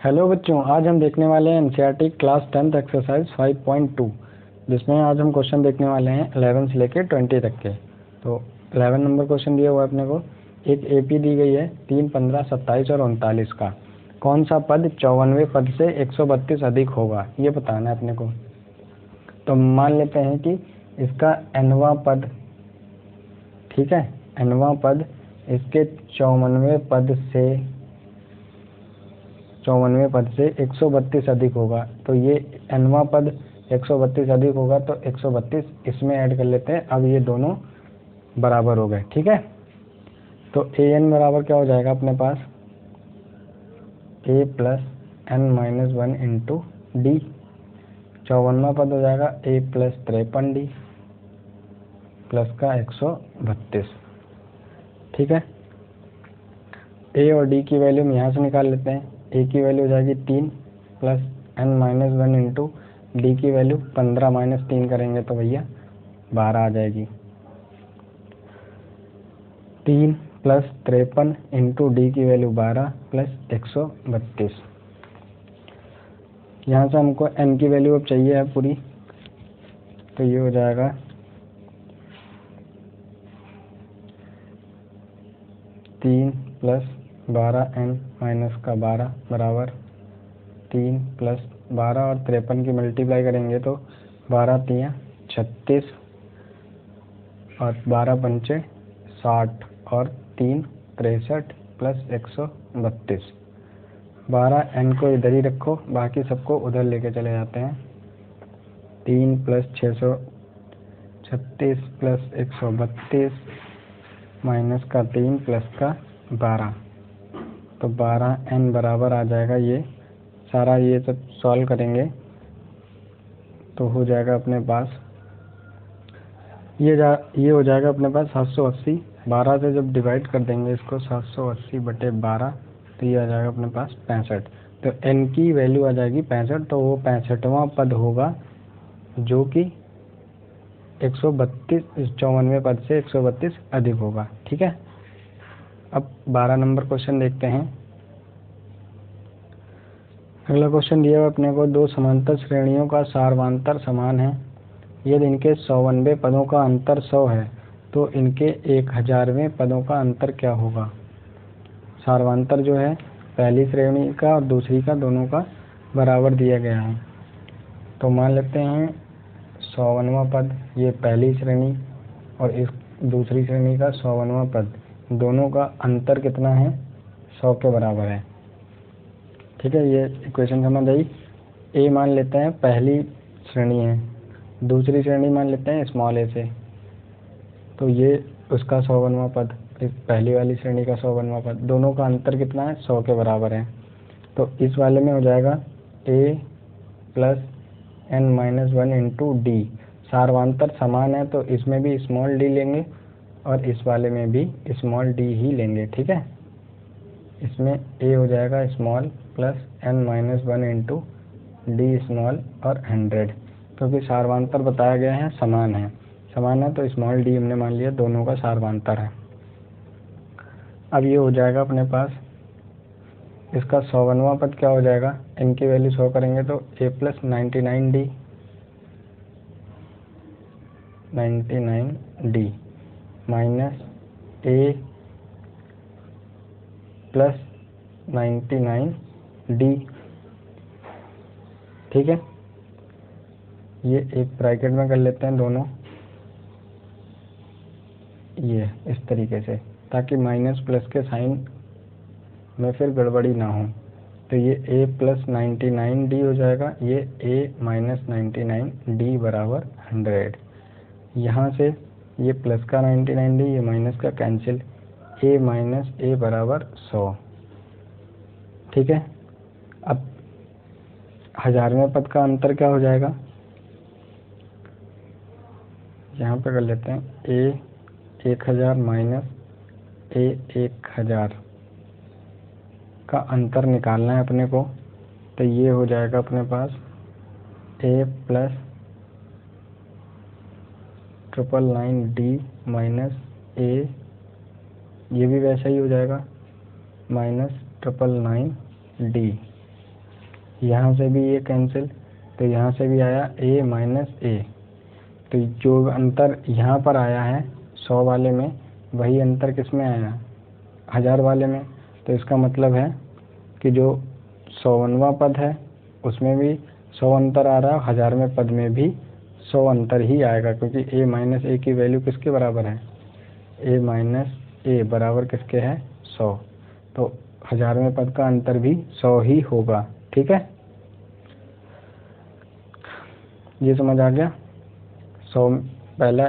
Hello बच्चों, आज हम देखने वाले हैं एनसीईआरटी क्लास 10th एक्सरसाइज 5.2, जिसमें आज हम क्वेश्चन देखने वाले हैं 11 से लेकर 20 तक के। तो 11 नंबर क्वेश्चन दिया हुआ है अपने को। एक एपी दी गई है 3, 15, 27 और 39 का। कौन सा पद 54वें पद से 132 अधिक होगा, ये बताना है अपने को। तो मान लेते हैं कि इसका nवां पद, ठीक है, nवां पद इसके 54वें पद से 132 अधिक होगा। तो ये nवां पद 132 अधिक होगा, तो 132 इसमें ऐड कर लेते हैं। अब ये दोनों बराबर हो गए, ठीक है। तो an बराबर क्या हो जाएगा अपने पास, a plus n minus 1 into D. 54वां पद हो जाएगा a प्लस 53d प्लस का 132, ठीक है। a और d की वैल्यू हम यहाँ से निकाल लेते हैं। a की वैल्यू हो जाएगी 3 plus n minus 1 into D की वैल्यू 15 माइनस 3 करेंगे तो भैया 12 आ जाएगी। 3 प्लस 53 इंटू डी की वैल्यू 12 प्लस 132। यहाँ से हमको n की वैल्यू अब चाहिए है पूरी, तो ये हो जाएगा 3 प्लस 12n माइनस का 12 बराबर 3 प्लस 12 और 53 की मल्टीप्लाई करेंगे तो 12 तियाँ 36 और 12 पंचे 60 और 3 63 प्लस 132। 12n को इधर ही रखो, बाकी सबको उधर लेके चले जाते हैं। 3 प्लस 636 प्लस 132 माइनस का 3 प्लस का 12, तो 12n बराबर आ जाएगा। ये सारा ये सब सॉल्व करेंगे तो हो जाएगा अपने पास ये हो जाएगा अपने पास 780। 12 से जब डिवाइड कर देंगे इसको 780/12, तो ये आ जाएगा अपने पास 65। तो n की वैल्यू आ जाएगी 65, तो वो 65वां पद होगा जो कि 54वें पद से 132 अधिक होगा, ठीक है। अब 12 नंबर क्वेश्चन देखते हैं। अगला क्वेश्चन दिया हुआ अपने को, दो समांतर श्रेणियों का सार्वंतर समान है। यदि इनके 100वें पदों का अंतर 100 है तो इनके 1000वें पदों का अंतर क्या होगा। सार्वंतर जो है पहली श्रेणी का और दूसरी का, दोनों का बराबर दिया गया है। तो मान लेते हैं 100वां पद ये पहली श्रेणी और इस दूसरी श्रेणी का 100वां पद, दोनों का अंतर कितना है, 100 के बराबर है, ठीक है। ये इक्वेशन समझ आई। ए मान लेते हैं पहली श्रेणी है, दूसरी श्रेणी मान लेते हैं स्मॉल ए से, तो ये उसका 100वां पद, इस पहली वाली श्रेणी का 100वां पद, दोनों का अंतर कितना है, 100 के बराबर है। तो इस वाले में हो जाएगा a plus n minus 1 into D. सार्वंतर समान है तो इसमें भी स्मॉल डी लेंगे और इस वाले में भी स्मॉल डी ही लेंगे, ठीक है। इसमें a हो जाएगा small plus n minus 1 into D small और 100, क्योंकि सार्वंतर बताया गया है समान है तो स्मॉल डी हमने मान लिया दोनों का सार्वंतर है। अब ये हो जाएगा अपने पास इसका 100वां पद क्या हो जाएगा, इनकी वैल्यू 100 करेंगे तो a plus 99d minus a plus 99d, ठीक है। ये एक ब्रैकेट में कर लेते हैं दोनों, ये इस तरीके से, ताकि माइनस प्लस के साइन में फिर गड़बड़ी ना हो। तो ये a प्लस 99d हो जाएगा, ये a माइनस 99d बराबर 100। यहाँ से ये प्लस का 99d, ये माइनस का कैंसिल, a माइनस a बराबर 100, ठीक है। अब 1000वें पद का अंतर क्या हो जाएगा, यहाँ पे कर लेते हैं a 1000 माइनस a 1000 का अंतर निकालना है अपने को। तो ये हो जाएगा अपने पास a plus 999d minus a, ये भी वैसा ही हो जाएगा, माइनस 999d, यहाँ से भी ये कैंसिल, तो यहाँ से भी आया a माइनस ए। तो जो अंतर यहाँ पर आया है 100 वाले में, वही अंतर किस में आया, 1000 वाले में। तो इसका मतलब है कि जो 100वां पद है उसमें भी 100 अंतर आ रहा है, 1000वें पद में भी 100 अंतर ही आएगा, क्योंकि a माइनस ए की वैल्यू किसके बराबर है, a माइनस ए बराबर किसके है, 100। तो 1000वें पद का अंतर भी 100 ही होगा। ठीक है, ये समझ आ गया। 100 पहला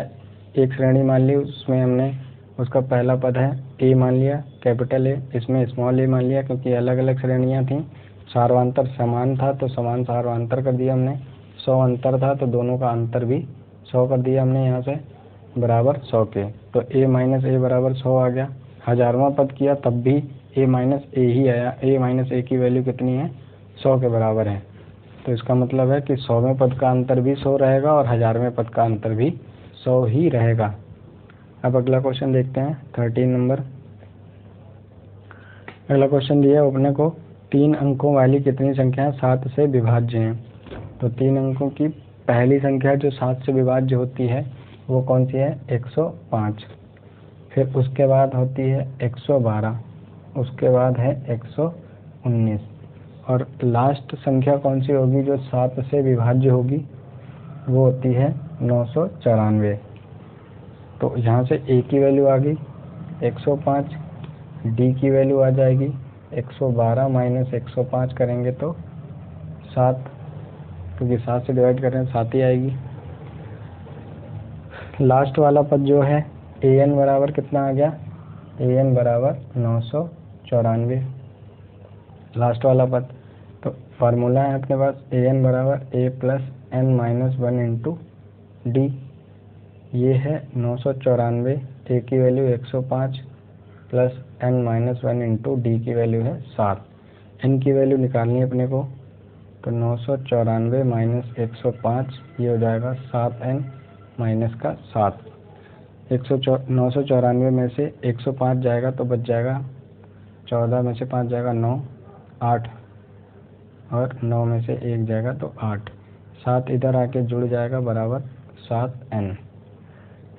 एक श्रेणी मान ली, उसमें हमने उसका पहला पद है a मान लिया, कैपिटल ए, इसमें स्मॉल a मान लिया, क्योंकि अलग अलग श्रेणियां थीं। सारवांतर समान था तो समान सारवांतर कर दिया हमने। 100 अंतर था तो दोनों का अंतर भी 100 कर दिया हमने यहाँ से, बराबर 100 के। तो a माइनस ए बराबर 100 आ गया। 1000वां पद किया तब भी a माइनस ए ही आया। a माइनस ए की वैल्यू कितनी है, 100 के बराबर है। तो इसका मतलब है कि 100वें पद का अंतर भी 100 रहेगा और 1000वें पद का अंतर भी 100 ही रहेगा। अब अगला क्वेश्चन देखते हैं, 13 नंबर। अगला क्वेश्चन दिया है अपने को, 3 अंकों वाली कितनी संख्याएं 7 से विभाज्य हैं। तो 3 अंकों की पहली संख्या जो 7 से विभाज्य होती है वो कौन सी है, 105। फिर उसके बाद होती है 112, उसके बाद है 119, और लास्ट संख्या कौन सी होगी जो 7 से विभाज्य होगी, वो होती है 994। तो यहाँ से a की वैल्यू आ गई 105, d की वैल्यू आ जाएगी 112 माइनस 105 करेंगे तो 7, क्योंकि 7 से डिवाइड कर रहे हैं 7 ही आएगी। लास्ट वाला पद जो है an बराबर कितना आ गया, an बराबर 994, लास्ट वाला पद। तो फार्मूला है अपने पास an बराबर a plus n minus 1 into D. ये है 994, a की value 105 plus n minus 1 into D की वैल्यू है 7। n की वैल्यू निकालनी है अपने को, तो 994 माइनस 105, ये हो जाएगा 7n माइनस का 7। 994 में से 105 जाएगा तो बच जाएगा 14 में से 5 जाएगा 9, 8, और 9 में से 1 जाएगा तो 8। 7 इधर आके जुड़ जाएगा बराबर 7n।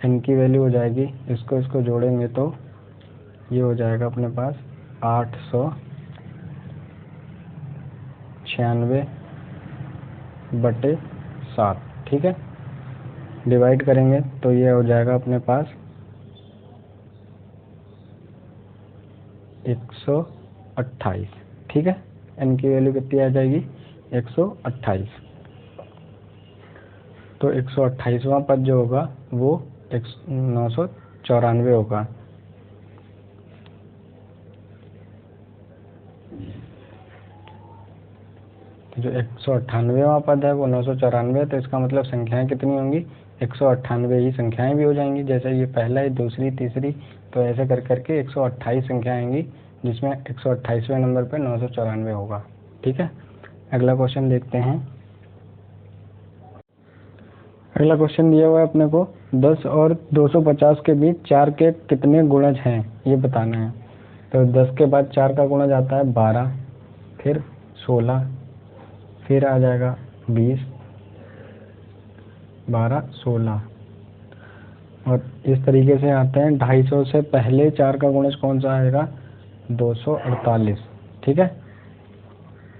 n की वैल्यू हो जाएगी, इसको जोड़ेंगे तो ये हो जाएगा अपने पास 896/7। ठीक है, डिवाइड करेंगे तो ये हो जाएगा अपने पास 128। ठीक है, n की वैल्यू कितनी आ जाएगी, 128। तो 128वां पद जो होगा वो 994 होगा। तो जो 198वां पद है वो 994 है, तो इसका मतलब संख्याएं कितनी होंगी, 198 ही संख्याएं भी हो जाएंगी। जैसे ये पहला है, दूसरी, तीसरी, तो ऐसे कर करके 128 संख्याएं आएंगी, जिसमें 128वें नंबर पे 994 होगा। ठीक है, अगला क्वेश्चन देखते हैं। अगला क्वेश्चन दिया हुआ है अपने को, 10 और 250 के बीच 4 के कितने गुणज हैं ये बताना है। तो 10 के बाद 4 का गुणज आता है 12, फिर 16, फिर आ जाएगा 20, 12, 16, और इस तरीके से आते हैं। 250 से पहले 4 का गुणज कौन सा आएगा, 248। ठीक है,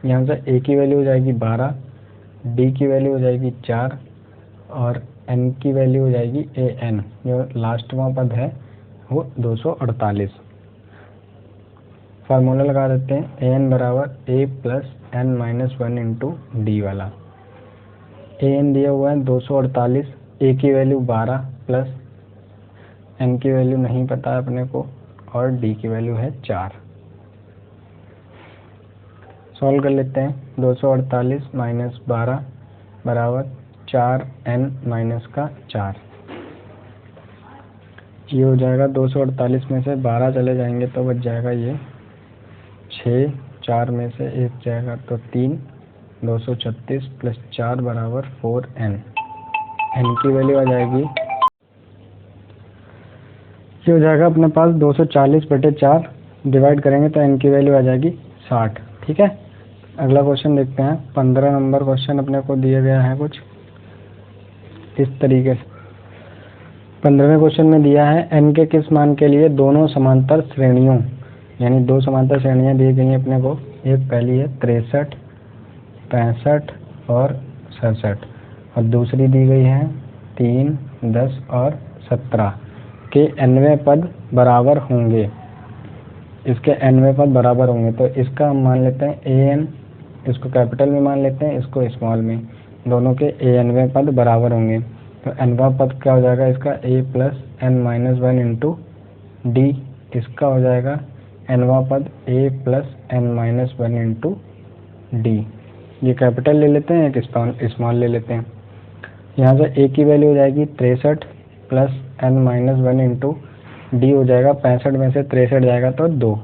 यहाँ से a की वैल्यू हो जाएगी 12, d की वैल्यू हो जाएगी 4, और n की वैल्यू हो जाएगी an, जो लास्टवां पद है वो 248। फार्मूला लगा देते हैं, an बराबर a plus n minus 1 into D वाला। an दिया हुआ है 248, a की वैल्यू 12 प्लस n की वैल्यू नहीं पता है अपने को, और d की वैल्यू है 4। सॉल्व कर लेते हैं। 248 माइनस 12 बराबर 4n माइनस का 4। ये हो जाएगा 248 में से 12 चले जाएंगे तो बच जाएगा ये 6, 4 में से 1 जाएगा तो 3, 236 प्लस 4 बराबर 4n। n की वैल्यू आ जाएगी, ये हो जाएगा अपने पास 240/4, डिवाइड करेंगे तो n की वैल्यू आ जाएगी 60। ठीक है, अगला क्वेश्चन देखते हैं। 15 नंबर क्वेश्चन अपने को दिया गया है कुछ इस तरीके से। 15वें क्वेश्चन में दिया है n के किस मान के लिए दोनों समांतर श्रेणियों, यानी दो समांतर श्रेणियां दी गई हैं अपने को। एक पहली है 63, 65 और 67 और दूसरी दी गई है 3, 10 और 17 के nवें पद बराबर होंगे। इसके nवें पद बराबर होंगे तो इसका हम मान लेते हैं an, इसको कैपिटल में मान लेते हैं, इसको स्मॉल में। दोनों के anवें पद बराबर होंगे तो nवां पद क्या हो जाएगा इसका a plus n minus 1 into D. इसका हो जाएगा nवां पद a plus n minus 1 into D. ये कैपिटल ले लेते हैं, एक स्मॉल ले लेते हैं। यहाँ से a की वैल्यू हो जाएगी 63 plus n minus 1 into D हो जाएगा 65 में से 63 जाएगा तो 2।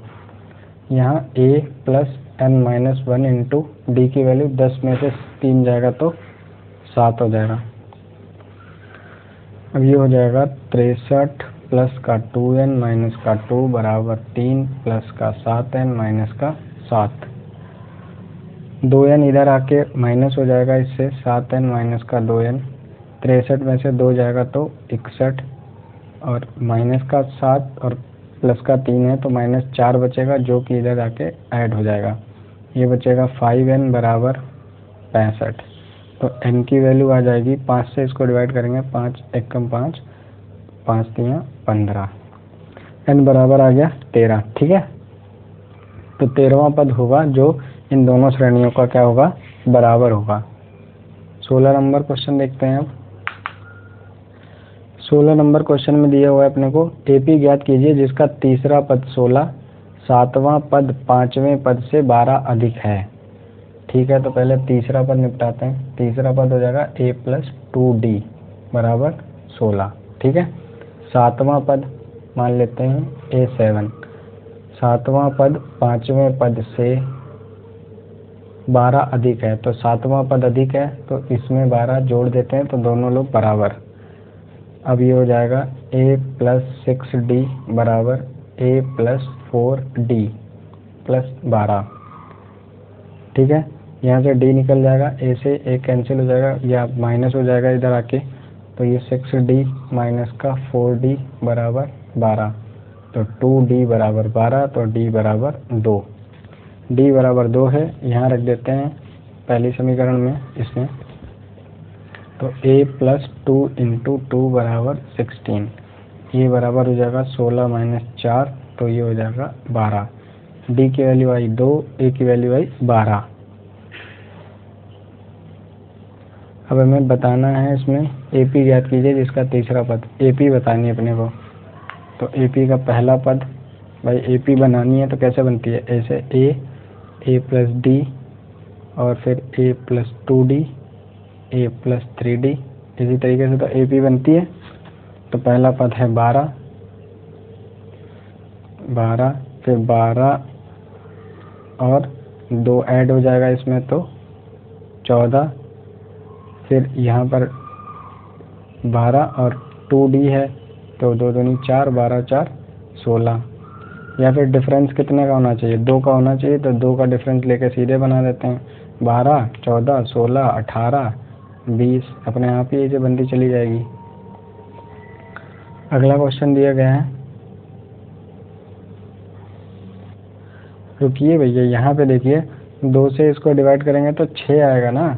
यहाँ a plus n minus 1 into D की वैल्यू 10 में से 3 जाएगा तो 7 हो जाएगा। अब ये हो जाएगा 63 प्लस का 2n माइनस का 2 बराबर 3 प्लस का 7n माइनस का 7। 2n इधर आके माइनस हो जाएगा इससे, 7n माइनस का 2n। 63 में से 2 जाएगा तो 61 और माइनस का 7 और प्लस का 3 है तो माइनस 4 बचेगा जो कि इधर आके ऐड हो जाएगा। ये बचेगा 5n बराबर 65। तो n की वैल्यू आ जाएगी 5 से इसको डिवाइड करेंगे, 5 एकम 5, 5 3 15, n बराबर आ गया 13। ठीक है, तो 13वां पद होगा जो इन दोनों श्रेणियों का क्या होगा, बराबर होगा। 16 नंबर क्वेश्चन देखते हैं अब। 16 नंबर क्वेश्चन में दिया हुआ है अपने को AP ज्ञात कीजिए जिसका तीसरा पद 16, 7वां पद 5वें पद से 12 अधिक है। ठीक है, तो पहले तीसरा पद निपटाते हैं। तीसरा पद हो जाएगा a प्लस 2d बराबर 16। ठीक है, 7वां पद मान लेते हैं a7। 7वां पद 5वें पद से 12 अधिक है, तो 7वां पद अधिक है तो इसमें 12 जोड़ देते हैं तो दोनों लोग बराबर। अब ये हो जाएगा a प्लस 6d बराबर a प्लस 4d प्लस 12। ठीक है, यहाँ से d निकल जाएगा, a से a कैंसिल हो जाएगा या माइनस हो जाएगा इधर आके, तो ये 6d माइनस का 4d बराबर 12। तो 2d बराबर 12, तो d बराबर 2। d बराबर 2 है, यहाँ रख देते हैं पहली समीकरण में इसमें। तो a प्लस 2 इंटू 2 बराबर 16। ये बराबर हो जाएगा 16 माइनस 4, तो ये हो जाएगा 12। d की वैल्यू आई 2, a की वैल्यू आई 12। अब हमें बताना है इसमें AP ज्ञात कीजिए जिसका तीसरा पद। AP बतानी है अपने को, तो AP का पहला पद, भाई AP बनानी है तो कैसे बनती है, ऐसे a प्लस d और फिर a plus 2d, a plus 3d, इसी तरीके से तो AP बनती है। तो पहला पद है 12, फिर 12 और 2 ऐड हो जाएगा इसमें तो 14, फिर यहाँ पर 12 और 2d है तो 2 दूनी 4, 12 4 16। या फिर डिफरेंस कितने का होना चाहिए, 2 का होना चाहिए, तो 2 का डिफरेंस लेके सीधे बना देते हैं। 12, 14, 16, 18, 20 अपने आप ही ऐसे बनती चली जाएगी। अगला क्वेश्चन दिया गया है, रुकिए भैया, यहाँ पे देखिए 2 से इसको डिवाइड करेंगे तो 6 आएगा ना,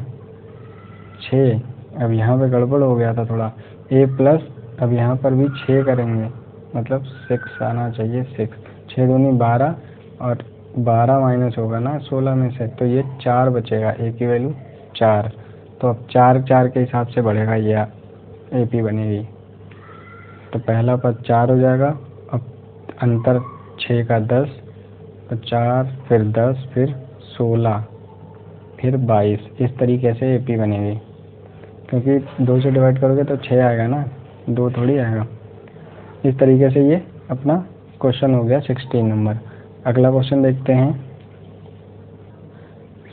6। अब यहाँ पे गड़बड़ हो गया था थोड़ा, a प्लस, अब यहाँ पर भी 6 करेंगे मतलब 6 आना चाहिए, 6। 6 दूनी 12 और 12 माइनस होगा ना 16 में से, तो ये 4 बचेगा, a की वैल्यू 4। तो अब 4 4 के हिसाब से बढ़ेगा, ये AP बनेगी। तो पहला पद 4 हो जाएगा, अब अंतर 6 का 10, तो 4 फिर 10 फिर 16 फिर 22, इस तरीके से AP बनेगी। क्योंकि 2 से डिवाइड करोगे तो 6 आएगा ना, 2 थोड़ी आएगा। इस तरीके से ये अपना क्वेश्चन हो गया 16 नंबर। अगला क्वेश्चन देखते हैं।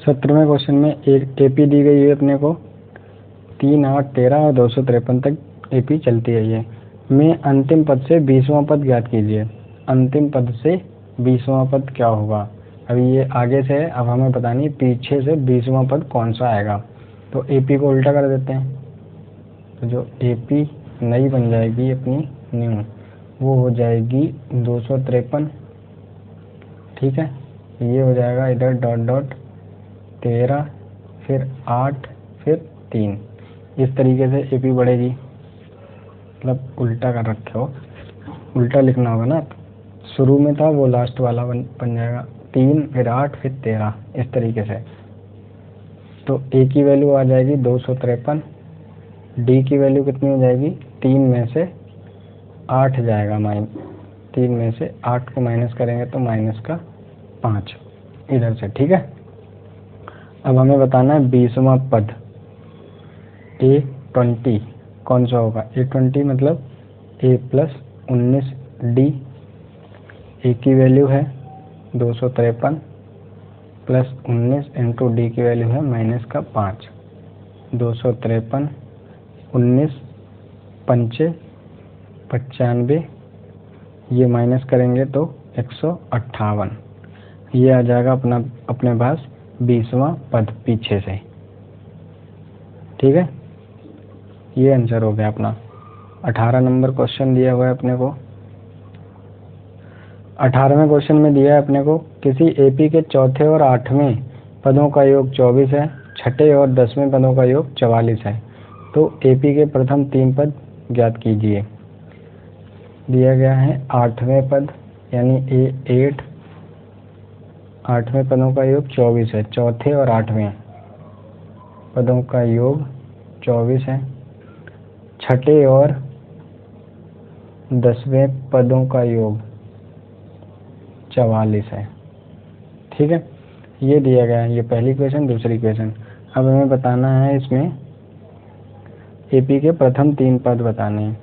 17वें क्वेश्चन में एक AP दी गई है अपने को, 3, 8, 13 और 253 तक AP चलती है ये। में अंतिम पद से 20वां पद ज्ञात कीजिए। अंतिम पद से 20वां पद क्या होगा, अभी ये आगे से है, अब हमें पता नहीं पीछे से 20वां पद कौन सा आएगा। तो AP को उल्टा कर देते हैं, तो जो AP नई बन जाएगी अपनी न्यू, वो हो जाएगी 253। ठीक है, ये हो जाएगा इधर डॉट डॉट 13, फिर 8, फिर 3। इस तरीके से AP बढ़ेगी, मतलब उल्टा कर रखे हो, उल्टा लिखना होगा ना। शुरू में था वो लास्ट वाला बन जाएगा 3, फिर 8, फिर 13, इस तरीके से। तो A की वैल्यू आ जाएगी 253, D की वैल्यू कितनी हो जाएगी, 3 में से 8 जाएगा, 3 में से 8 को माइनस करेंगे तो माइनस का 5 इधर से। ठीक है, अब हमें बताना है 20वां पद A20 कौन सा होगा। A20 मतलब A प्लस 19D। A की वैल्यू है 253 प्लस 19 इंटू D की वैल्यू है माइनस का 5। 253 19 पंचे 95, ये माइनस करेंगे तो 158। ये आ जाएगा अपने पास 20वां पद पीछे से। ठीक है, ये आंसर हो गया अपना। 18 नंबर क्वेश्चन दिया हुआ है अपने को। 18वें क्वेश्चन में दिया है अपने को, किसी AP के चौथे और 8वें पदों का योग 24 है, छठे और 10वें पदों का योग 44 है, तो AP के प्रथम 3 पद ज्ञात कीजिए। दिया गया है 8वें पद यानी A8, 8वें पदों का योग 24 है, चौथे और 8वें पदों का योग 24 है, छठे और 10वें पदों का योग 44 है। ठीक है, ये दिया गया है, ये पहली क्वेश्चन। दूसरी क्वेश्चन, अब हमें बताना है इसमें AP के प्रथम 3 पद बताने हैं,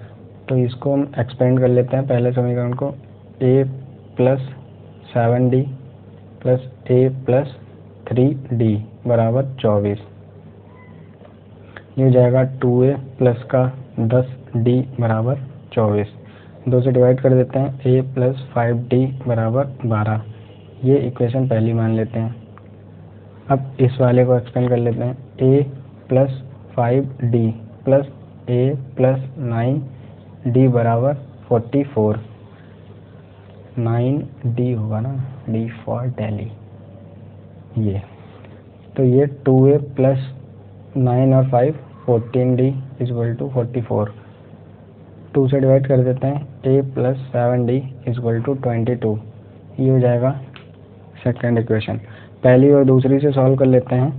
तो इसको हम एक्सपेंड कर लेते हैं पहले समीकरण को। A plus 7D plus A plus 3D बराबर 24। ये हो जाएगा 2A प्लस का 10D बराबर 24। 2 से डिवाइड कर देते हैं, A प्लस 5D बराबर 12। ये इक्वेशन पहली मान लेते हैं। अब इस वाले को एक्सपेंड कर लेते हैं, A plus 5D plus A plus 9D बराबर 44। 9D होगा ना, D फॉर दिल्ली। ये तो ये 2A प्लस 9 और 5 14D इक्वल टू 44। 2 से डिवाइड कर देते हैं, A plus 7D equal to 22। ये हो जाएगा सेकेंड इक्वेशन। पहली और दूसरी से सॉल्व कर लेते हैं,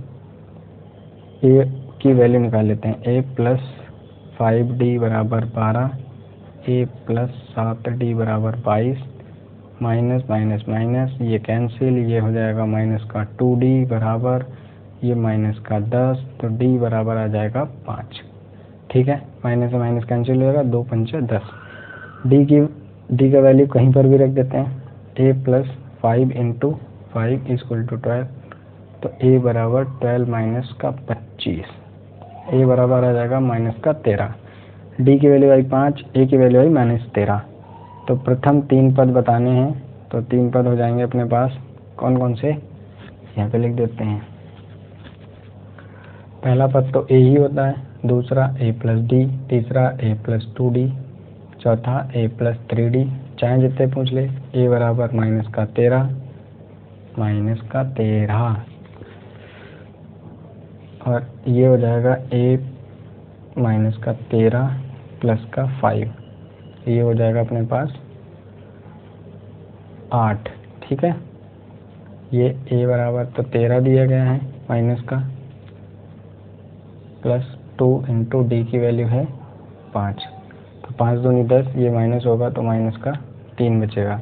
A की वैल्यू निकाल लेते हैं। A प्लस 5D बराबर 12, A प्लस 7D बराबर 22, माइनस माइनस माइनस ये कैंसिल, ये हो जाएगा माइनस का 2D बराबर ये माइनस का 10, तो D बराबर आ जाएगा 5। ठीक है, माइनस से माइनस कैंसिल हो जाएगा, 2 पंचे 10। D का वैल्यू कहीं पर भी रख देते हैं, A plus 5 into 5 equal to 12, तो A बराबर 12 माइनस का 25, A बराबर आ जाएगा माइनस का 13। D की वैल्यू आई 5, A की वैल्यू आई माइनस 13। तो प्रथम 3 पद बताने हैं, तो 3 पद हो जाएंगे अपने पास। कौन कौन से, यहाँ पे लिख देते हैं। पहला पद तो A ही होता है, दूसरा A प्लस D, तीसरा A प्लस 2D, चौथा A प्लस 3D। चाहे जितने पूछ ले। A बराबर माइनस का 13, माइनस का 13, और ये हो जाएगा A माइनस का 13 प्लस का 5, ये हो जाएगा अपने पास 8। ठीक है, ये A बराबर तो 13 दिया गया है माइनस का, प्लस 2 इंटू D की वैल्यू है 5, तो 5 दूनी 10, ये माइनस होगा तो माइनस का 3 बचेगा।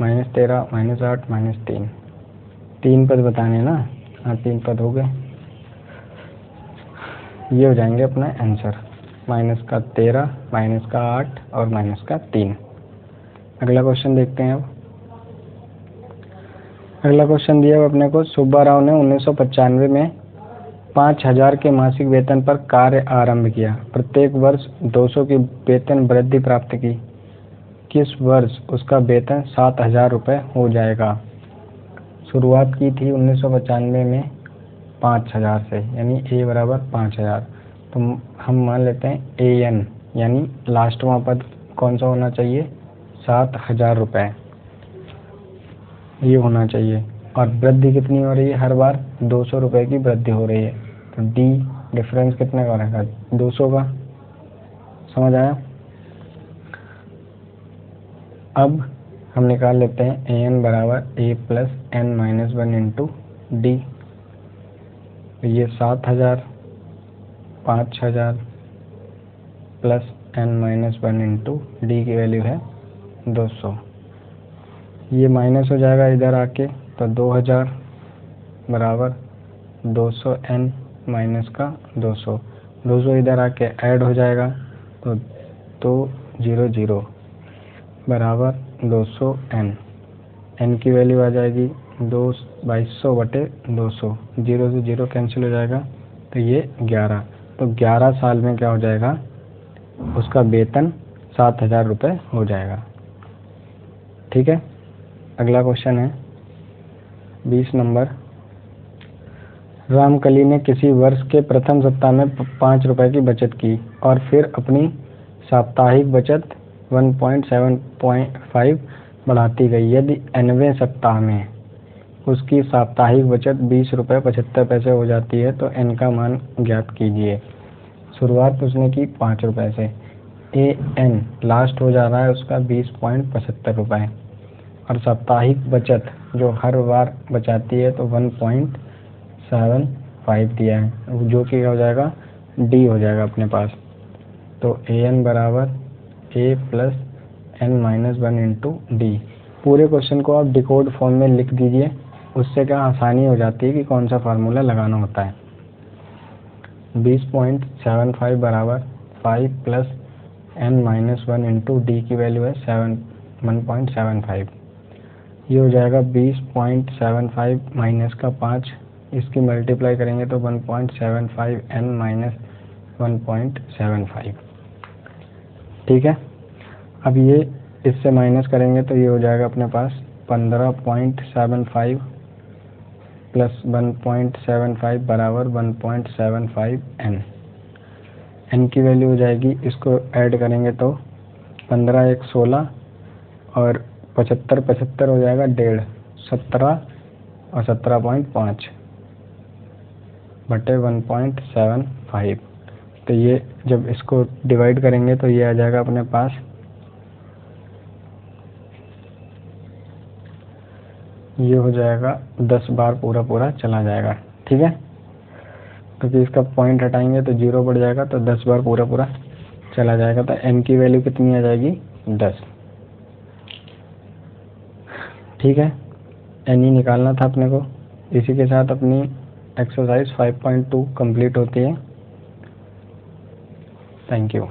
माइनस 13 माइनस 8 माइनस 3, 3 पद बताने ना। हाँ, 3 पद हो गए, ये हो जाएंगे अपना आंसर, माइनस का 13, माइनस का 8 और माइनस का 3। अगला क्वेश्चन देखते हैं। अब अगला क्वेश्चन दिया है अपने को, सुब्बा राव ने 1995 में 5000 के मासिक वेतन पर कार्य आरंभ किया, प्रत्येक वर्ष 200 की वेतन वृद्धि प्राप्त की, किस वर्ष उसका वेतन 7000 रुपये हो जाएगा। शुरुआत की थी 1995 में 5000 से, यानी ए बराबर 5000। तो हम मान लेते हैं ए एन, यानी लास्टवां पद कौन सा होना चाहिए, 7000 रुपये ये होना चाहिए। और वृद्धि कितनी हो रही है, हर बार 200 रुपये की वृद्धि हो रही है। तो डी डिफरेंस कितने का रहेगा, 200 का। समझ आया। अब हम निकाल लेते हैं ए एन बराबर A plus N minus 1 into D. ये 7000 5000 plus N minus 1 into D की वैल्यू है 200। ये माइनस हो जाएगा इधर आके, तो 2000 बराबर 200 एन माइनस का 200, 200 इधर आके ऐड हो जाएगा, तो 200 बराबर 200 एन। एन की वैल्यू आ जाएगी 2200 बटे 200, 0 से 0 कैंसिल हो जाएगा, तो ये 11। तो 11 साल में क्या हो जाएगा, उसका वेतन 7000 रुपये हो जाएगा। ठीक है। अगला क्वेश्चन है 20 नंबर। रामकली ने किसी वर्ष के प्रथम सप्ताह में 5 रुपये की बचत की और फिर अपनी साप्ताहिक बचत 1.75 बढ़ाती गई। यदि 90वें सप्ताह में उसकी साप्ताहिक बचत 20 रुपये 75 पैसे हो जाती है तो एन का मान ज्ञात कीजिए। शुरुआत उसने की 5 रुपये से, ए एन लास्ट हो जा रहा है उसका 20.75 रुपये, और साप्ताहिक बचत जो हर बार बचाती है तो 1.75 दिया है, जो कि हो जाएगा डी हो जाएगा अपने पास। तो ए एन बराबर A plus N minus 1 into D. पूरे क्वेश्चन को आप डिकोड फॉर्म में लिख दीजिए, उससे क्या आसानी हो जाती है कि कौन सा फार्मूला लगाना होता है। 20.75 बराबर 5 plus N minus 1 into D की वैल्यू है 1.75। ये हो जाएगा 20.75 माइनस का 5, इसकी मल्टीप्लाई करेंगे तो 1.75 एन माइनस 1.75। ठीक है। अब ये इससे माइनस करेंगे तो ये हो जाएगा अपने पास 15.75 प्लस 1.75 बराबर 1.75 एन। एन की वैल्यू हो जाएगी, इसको ऐड करेंगे तो 15 1 16 और 75 हो जाएगा 1.5, 17 और 17.5 बटे 1.75। तो ये जब इसको डिवाइड करेंगे तो ये आ जाएगा अपने पास, ये हो जाएगा 10 बार पूरा चला जाएगा। ठीक है। क्योंकि इसका पॉइंट हटाएंगे तो 0 बढ़ जाएगा, तो 10 बार पूरा चला जाएगा। तो एन की वैल्यू कितनी आ जाएगी, 10। ठीक है। एन ही निकालना था अपने को। इसी के साथ अपनी एक्सरसाइज 5.2 कंप्लीट होती है। Thank you.